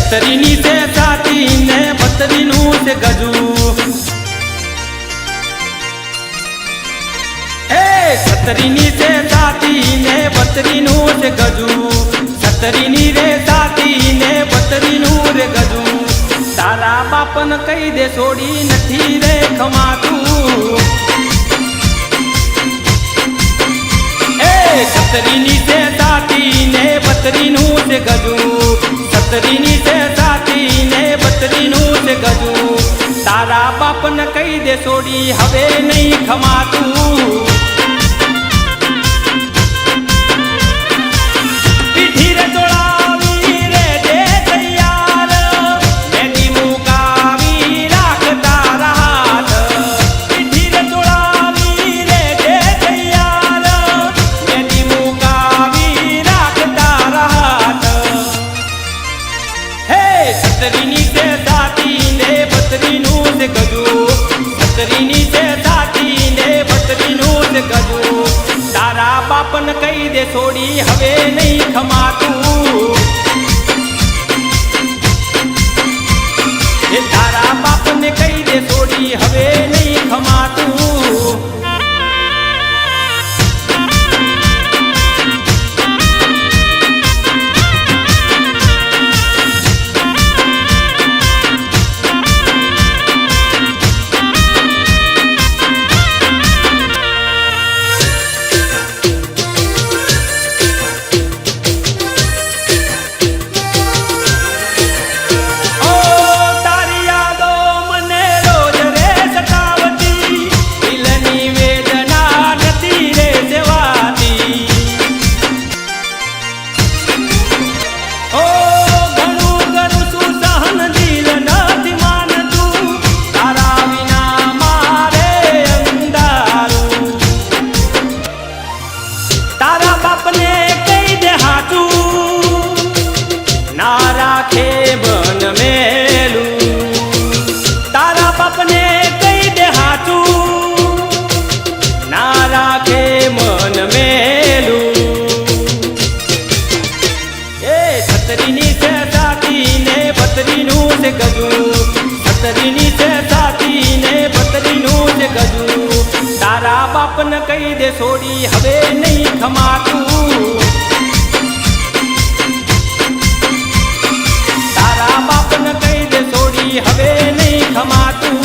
छतरीनी से साथी ने बतरीनू से गजू छतरीनी से साथी ने बतरीनू से गजू छतरीनी रे साथी ने बतरीनू रे गजू तारा बापन कही दे सोड़ी नथी रे खमातू छतरीनी से साथी ने बतरीनू से गजू छतरीनी से साथी ने बतरीनू से गजू तारा बापन कही दे सोड़ी हवे नहीं खमातू छतरीनी से साथी ने बतरीनू से गजू छतरीनी से साथी ने बतरीनू से गजू तारा बापन कही दे सोड़ी हवे नहीं खमातू तारा बापन कही दे सोड़ी हवे नहीं खमातू छतरीनी से साथी ने बतरीनू से गजू छतरीनी से साथी ने बतरीनू से गजू तारा बापन कही दे सोड़ी हवे नहीं खमातू तारा बापन कही दे सोड़ी हवे नहीं खमातू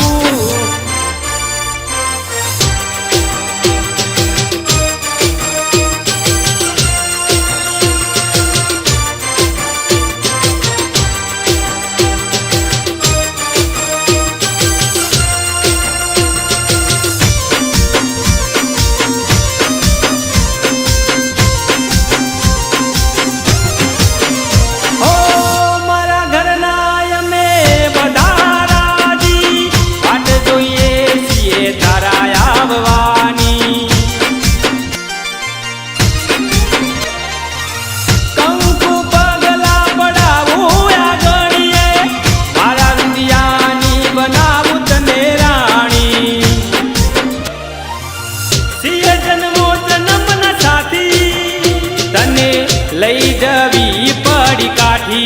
लई जवी पड़ी काठी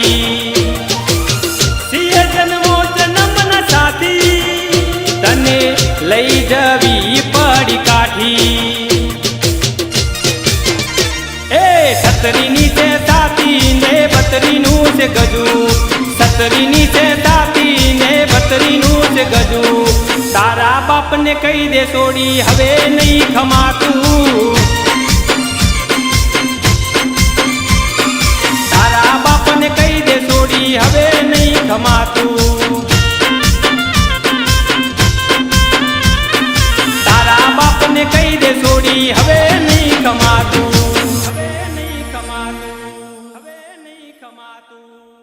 सिय जन्मो जन्म न साथी तने लई जवी पड़ी काठी छतरीनी से साथी ने बतरीनू से गजू छतरीनी से साथी ने बतरीनू से गजू तारा बाप ने कही दे सोड़ी हवे नहीं खमातू कही दे सोड़ी हवे नहीं खमातू तारा बाप ने कही दे सोड़ी हवे नहीं खमातू हवे नहीं खमातू हवे नहीं खमातू।